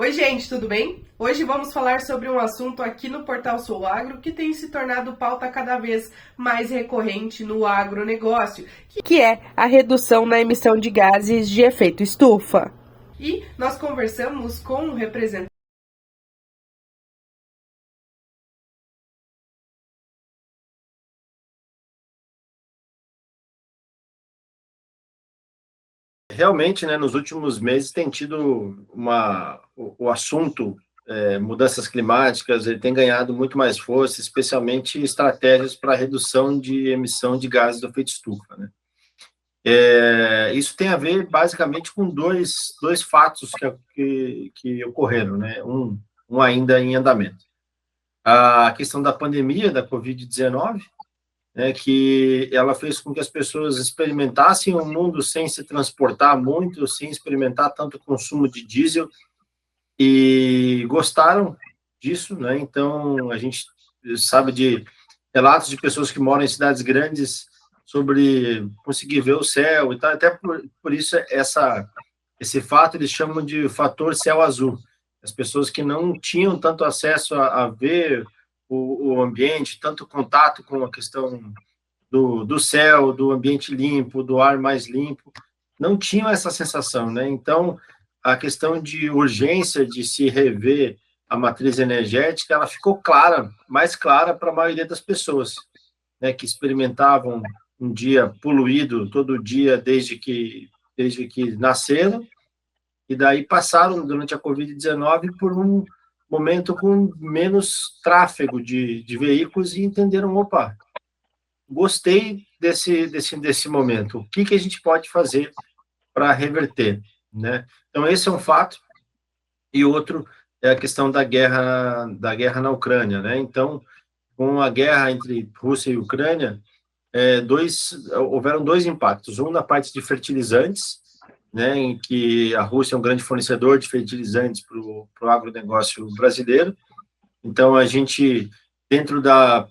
Oi, gente, tudo bem? Hoje vamos falar sobre um assunto aqui no Portal Sou Agro que tem se tornado pauta cada vez mais recorrente no agronegócio, que é a redução na emissão de gases de efeito estufa. E nós conversamos com um representante. Realmente, né, nos últimos meses tem tido o assunto mudanças climáticas, ele tem ganhado muito mais força, especialmente estratégias para redução de emissão de gases do efeito estufa, né? Isso tem a ver basicamente com dois fatos que ocorreram, né? Um ainda em andamento. A questão da pandemia da Covid-19, né, que ela fez com que as pessoas experimentassem um mundo sem se transportar muito, sem experimentar tanto consumo de diesel, e gostaram disso, né? Então, a gente sabe de relatos de pessoas que moram em cidades grandes sobre conseguir ver o céu e tal, até por isso esse fato eles chamam de fator céu azul. As pessoas que não tinham tanto acesso a ver o ambiente, tanto contato com a questão do céu, do ambiente limpo, do ar mais limpo, não tinham essa sensação, né? Então, a questão de urgência de se rever a matriz energética, ela ficou clara, mais clara para a maioria das pessoas, né, que experimentavam um dia poluído todo dia desde que nasceram, e daí passaram durante a Covid-19 por um momento com menos tráfego de veículos e entenderam, opa, gostei desse momento. O que a gente pode fazer para reverter, né? Então, esse é um fato. E outro é a questão da guerra na Ucrânia, né? Então, com a guerra entre Rússia e Ucrânia, houveram dois impactos. Um na parte de fertilizantes, né, em que a Rússia é um grande fornecedor de fertilizantes para o agronegócio brasileiro. Então, a gente, dentro da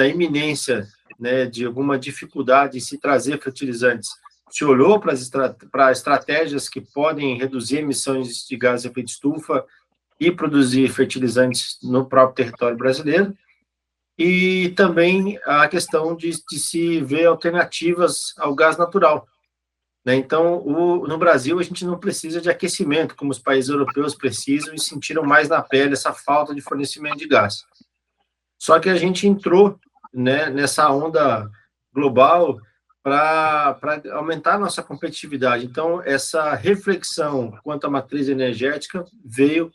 iminência, né, de alguma dificuldade em se trazer fertilizantes, se olhou para estratégias que podem reduzir emissões de gases de efeito estufa e produzir fertilizantes no próprio território brasileiro, e também a questão de se ver alternativas ao gás natural, né? Então, no Brasil, a gente não precisa de aquecimento, como os países europeus precisam, e sentiram mais na pele essa falta de fornecimento de gás. Só que a gente entrou, né, nessa onda global para aumentar a nossa competitividade. Então, essa reflexão quanto à matriz energética veio,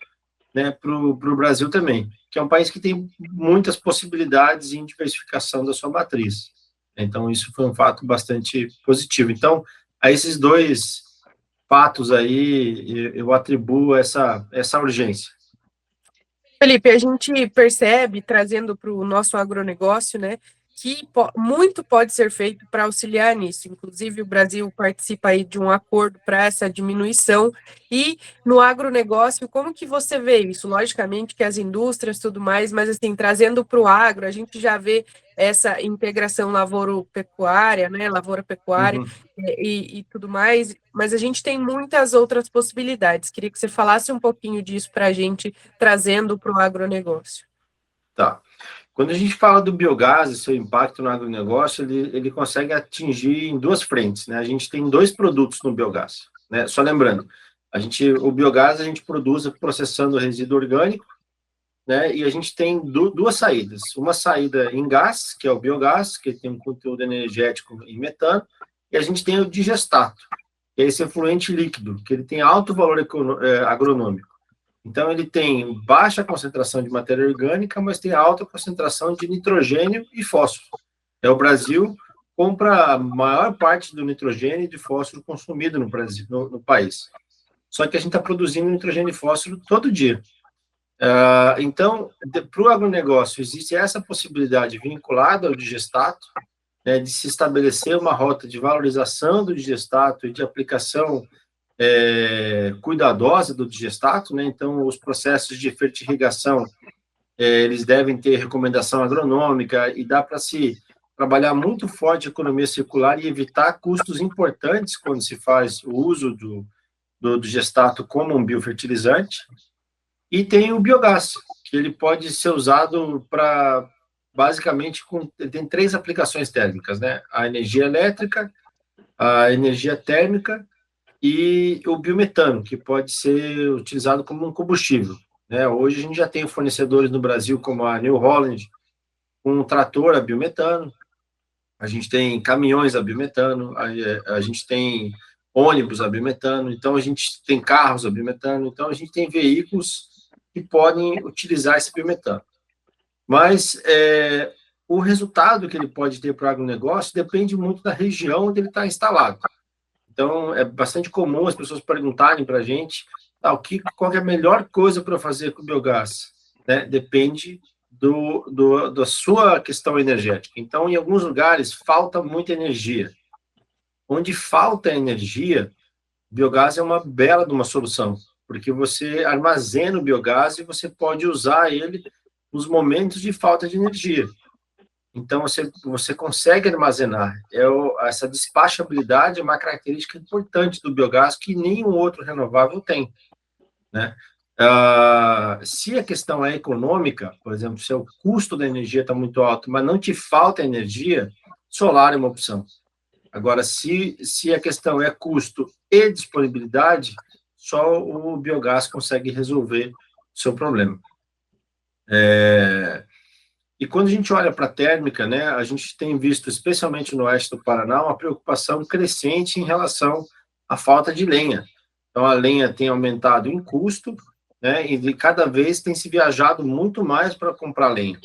né, para o Brasil também, que é um país que tem muitas possibilidades em diversificação da sua matriz. Então, isso foi um fato bastante positivo. Então, a esses dois fatos aí, eu atribuo essa urgência. Felipe, a gente percebe, trazendo para o nosso agronegócio, né, que muito pode ser feito para auxiliar nisso. Inclusive, o Brasil participa aí de um acordo para essa diminuição. E no agronegócio, como que você vê isso? Logicamente que as indústrias, tudo mais, mas assim, trazendo para o agro, a gente já vê essa integração lavoura-pecuária, né, lavoura-pecuária Uhum. e tudo mais, mas a gente tem muitas outras possibilidades. Queria que você falasse um pouquinho disso para a gente, trazendo para o agronegócio. Tá. Quando a gente fala do biogás e seu impacto no agronegócio, ele consegue atingir em duas frentes, né? A gente tem dois produtos no biogás, né? Só lembrando, o biogás a gente produz processando resíduo orgânico, né? E a gente tem duas saídas. Uma saída em gás, que é o biogás, que tem um conteúdo energético em metano, e a gente tem o digestato, que é esse efluente líquido, que ele tem alto valor agronômico. Então, ele tem baixa concentração de matéria orgânica, mas tem alta concentração de nitrogênio e fósforo. O Brasil compra a maior parte do nitrogênio e de fósforo consumido no Brasil, no país. Só que a gente está produzindo nitrogênio e fósforo todo dia. Então, para o agronegócio, existe essa possibilidade vinculada ao digestato, né, de se estabelecer uma rota de valorização do digestato e de aplicação cuidadosa do digestato, né? Então, os processos de fertirrigação, eles devem ter recomendação agronômica e dá para se trabalhar muito forte a economia circular e evitar custos importantes quando se faz o uso do digestato como um biofertilizante. E tem o biogás, que ele pode ser usado para, basicamente, tem 3 aplicações térmicas, né? A energia elétrica, a energia térmica e o biometano, que pode ser utilizado como um combustível, né? Hoje a gente já tem fornecedores no Brasil, como a New Holland, com um trator a biometano, a gente tem caminhões a biometano, a gente tem ônibus a biometano, então a gente tem carros a biometano, então a gente tem veículos que podem utilizar esse biometano. Mas o resultado que ele pode ter para o agronegócio depende muito da região onde ele está instalado. Então, é bastante comum as pessoas perguntarem para a gente qual é a melhor coisa para fazer com o biogás. Né? Depende da sua questão energética. Então, em alguns lugares, falta muita energia. Onde falta energia, o biogás é uma bela de uma solução, porque você armazena o biogás e você pode usar ele nos momentos de falta de energia. Então, você consegue armazenar. Essa despachabilidade é uma característica importante do biogás que nenhum outro renovável tem. Né? Se a questão é econômica, por exemplo, se o custo da energia está muito alto, mas não te falta energia, solar é uma opção. Agora, se a questão é custo e disponibilidade, só o biogás consegue resolver o seu problema. E quando a gente olha para a térmica, né, a gente tem visto, especialmente no oeste do Paraná, uma preocupação crescente em relação à falta de lenha. Então, a lenha tem aumentado em custo, né, e cada vez tem se viajado muito mais para comprar lenha.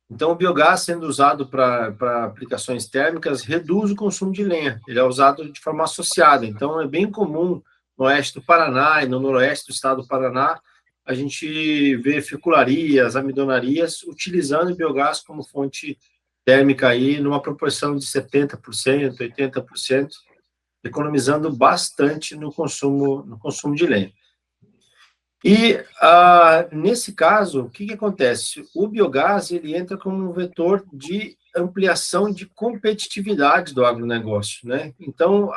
Então, o biogás sendo usado para aplicações térmicas reduz o consumo de lenha. Ele é usado de forma associada. Então, é bem comum no oeste do Paraná e no noroeste do estado do Paraná a gente vê fecularias, amidonarias utilizando o biogás como fonte térmica aí numa proporção de 70%, 80%, economizando bastante no consumo de lenha. E, nesse caso, o que acontece? O biogás ele entra como um vetor de ampliação de competitividade do agronegócio, né? Então,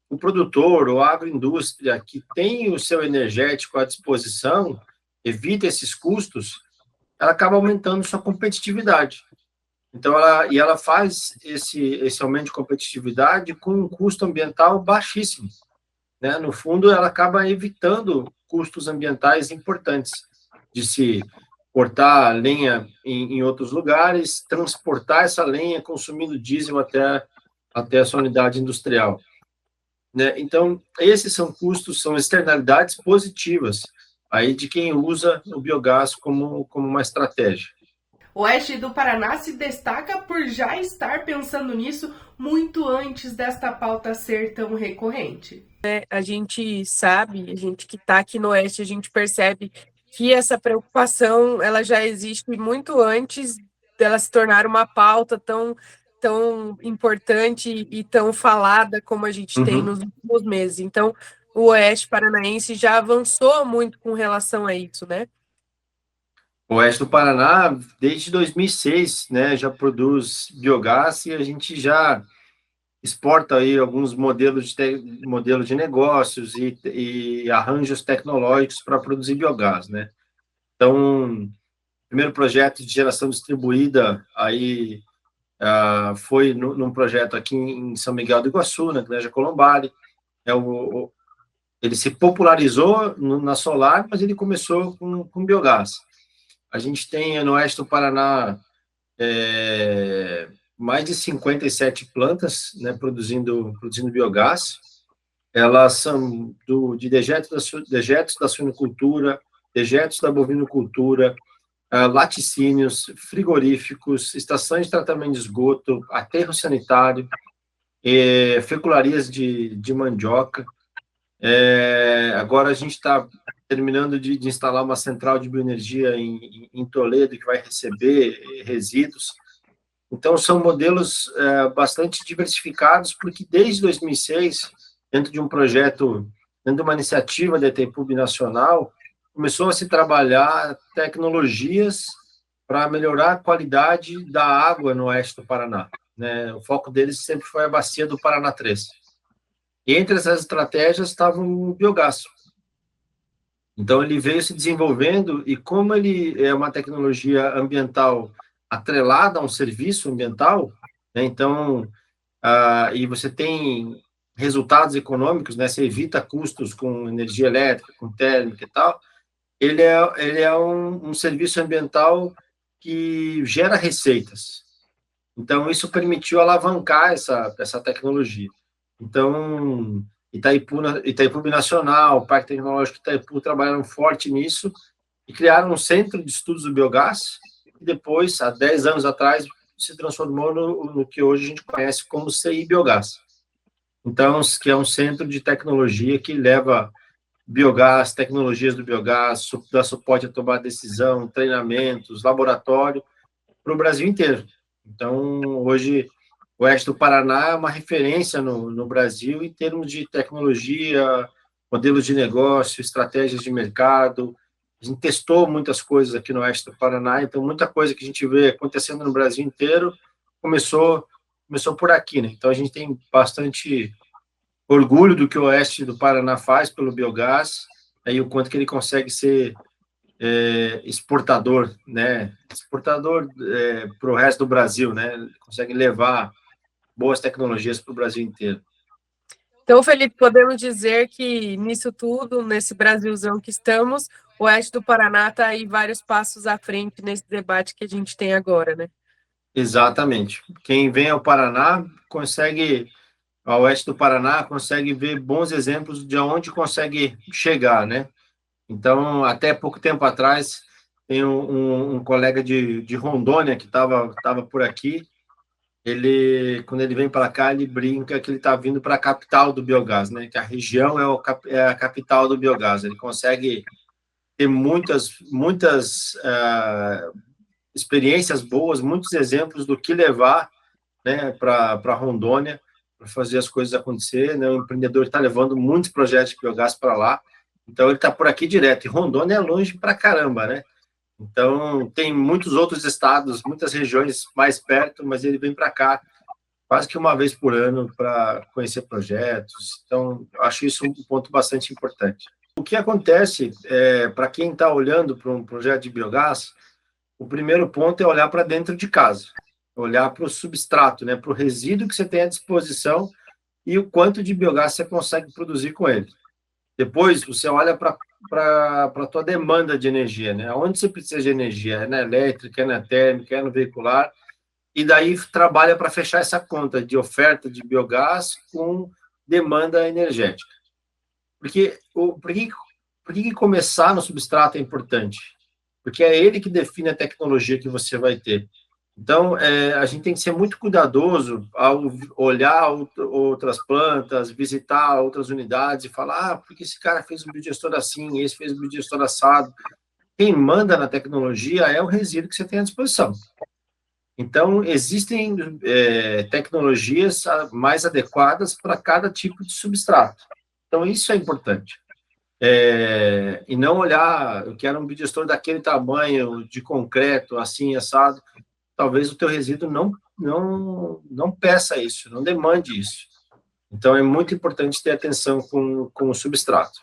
o produtor ou a agroindústria que tem o seu energético à disposição, evita esses custos, ela acaba aumentando sua competitividade. Então, ela faz esse aumento de competitividade com um custo ambiental baixíssimo. Né? No fundo, ela acaba evitando custos ambientais importantes de se cortar lenha em outros lugares, transportar essa lenha consumindo diesel até a sua unidade industrial. Né? Então, esses são custos, são externalidades positivas aí de quem usa o biogás como uma estratégia. O oeste do Paraná se destaca por já estar pensando nisso muito antes desta pauta ser tão recorrente. A gente sabe, a gente que está aqui no oeste, a gente percebe que essa preocupação ela já existe muito antes dela se tornar uma pauta tão importante e tão falada como a gente tem nos últimos meses. Então, o oeste paranaense já avançou muito com relação a isso, né? O oeste do Paraná, desde 2006, né, já produz biogás e a gente já exporta aí alguns modelos de negócios e arranjos tecnológicos para produzir biogás, né? Então, o primeiro projeto de geração distribuída aí foi num projeto aqui em São Miguel do Iguaçu, na Igreja Colombari. Ele se popularizou na solar, mas ele começou com biogás. A gente tem no oeste do Paraná mais de 57 plantas, né, produzindo biogás. Elas são de dejetos da suinocultura, dejetos da bovinocultura, laticínios, frigoríficos, estações de tratamento de esgoto, aterro sanitário, fecularias de mandioca. Agora a gente está terminando de instalar uma central de bioenergia em Toledo, que vai receber resíduos. Então, são modelos bastante diversificados, porque desde 2006, dentro de um projeto, dentro de uma iniciativa da Itaipu Nacional, começou a se trabalhar tecnologias para melhorar a qualidade da água no oeste do Paraná. Né? O foco deles sempre foi a bacia do Paraná 3. E entre essas estratégias estavam o biogás. Então, ele veio se desenvolvendo e como ele é uma tecnologia ambiental atrelada a um serviço ambiental, né, então, e você tem resultados econômicos, né, você evita custos com energia elétrica, com térmica e tal, ele é um serviço ambiental que gera receitas. Então, isso permitiu alavancar essa tecnologia. Então, Itaipu Nacional, Parque Tecnológico Itaipu trabalharam forte nisso e criaram um centro de estudos do biogás, e depois, há 10 anos atrás, se transformou no que hoje a gente conhece como CI Biogás. Então, que é um centro de tecnologia que leva biogás, tecnologias do biogás, dá suporte a tomar decisão, treinamentos, laboratório, para o Brasil inteiro. Então, hoje, o Oeste do Paraná é uma referência no Brasil em termos de tecnologia, modelos de negócio, estratégias de mercado. A gente testou muitas coisas aqui no Oeste do Paraná, então muita coisa que a gente vê acontecendo no Brasil inteiro começou por aqui, né? Então, a gente tem bastante orgulho do que o Oeste do Paraná faz pelo biogás, aí o quanto que ele consegue ser exportador, né? Exportador para o resto do Brasil, né? Consegue levar boas tecnologias para o Brasil inteiro. Então, Felipe, podemos dizer que nisso tudo, nesse Brasilzão que estamos, o Oeste do Paraná está aí vários passos à frente nesse debate que a gente tem agora, né? Exatamente. Quem vem ao Paraná consegue, ao Oeste do Paraná, consegue ver bons exemplos de onde consegue chegar, né? Então, até pouco tempo atrás, tem um colega de Rondônia que estava por aqui. Quando ele vem para cá, ele brinca que ele está vindo para a capital do biogás, né? Que a região é a capital do biogás. Ele consegue ter muitas experiências boas, muitos exemplos do que levar, né, para Rondônia, para fazer as coisas acontecer, né? O empreendedor está levando muitos projetos de biogás para lá, então ele está por aqui direto. E Rondônia é longe para caramba, né? Então tem muitos outros estados, muitas regiões mais perto, mas ele vem para cá quase que uma vez por ano para conhecer projetos. Então, acho isso um ponto bastante importante. O que acontece para quem está olhando para um projeto de biogás, o primeiro ponto é olhar para dentro de casa, olhar para o substrato, né, para o resíduo que você tem à disposição e o quanto de biogás você consegue produzir com ele. Depois, você olha para a tua demanda de energia, né? Onde você precisa de energia? É na elétrica, é na térmica, é no veicular, e daí trabalha para fechar essa conta de oferta de biogás com demanda energética. Por que começar no substrato é importante? Porque é ele que define a tecnologia que você vai ter. Então, a gente tem que ser muito cuidadoso ao olhar outras plantas, visitar outras unidades e falar, porque esse cara fez um biodigestor assim, esse fez um biodigestor assado. Quem manda na tecnologia é o resíduo que você tem à disposição. Então, existem tecnologias mais adequadas para cada tipo de substrato. Então, isso é importante. E não olhar, eu quero um biodigestor daquele tamanho, de concreto, assim, assado. Talvez o teu resíduo não peça isso, não demande isso. Então, é muito importante ter atenção com o substrato.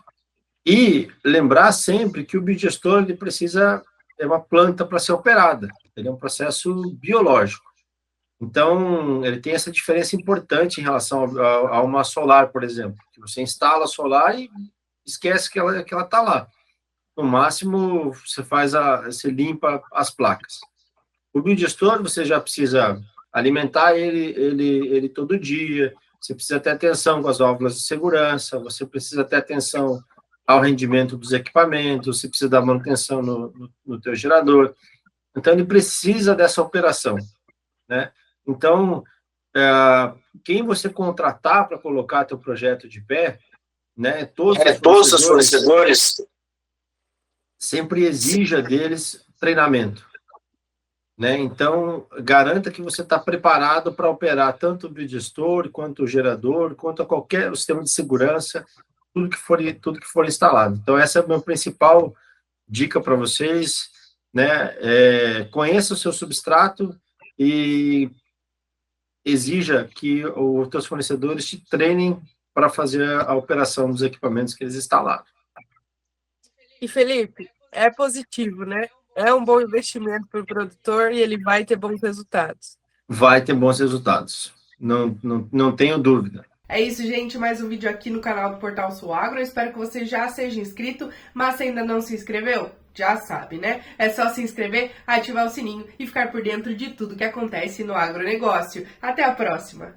E lembrar sempre que o biodigestor ele precisa é uma planta para ser operada. Ele é um processo biológico. Então, ele tem essa diferença importante em relação a uma solar, por exemplo, que você instala a solar e esquece que ela está lá. No máximo, você limpa as placas. O biodigestor, você já precisa alimentar ele todo dia, você precisa ter atenção com as válvulas de segurança, você precisa ter atenção ao rendimento dos equipamentos, você precisa dar manutenção no teu gerador. Então, ele precisa dessa operação, né? Então, quem você contratar para colocar teu projeto de pé, né? Todos os fornecedores sempre exija deles treinamento, né? Então, garanta que você está preparado para operar tanto o biodigestor, quanto o gerador, quanto a qualquer sistema de segurança, tudo que for instalado. Então, essa é a minha principal dica para vocês, né? Conheça o seu substrato e exija que os teus fornecedores te treinem para fazer a operação dos equipamentos que eles instalaram. E Felipe, é positivo, né? É um bom investimento para o produtor e ele vai ter bons resultados. Vai ter bons resultados. Não tenho dúvida. É isso, gente, mais um vídeo aqui no canal do Portal Sul Agro. Eu espero que você já seja inscrito, mas se ainda não se inscreveu, já sabe, né? É só se inscrever, ativar o sininho e ficar por dentro de tudo que acontece no agronegócio. Até a próxima!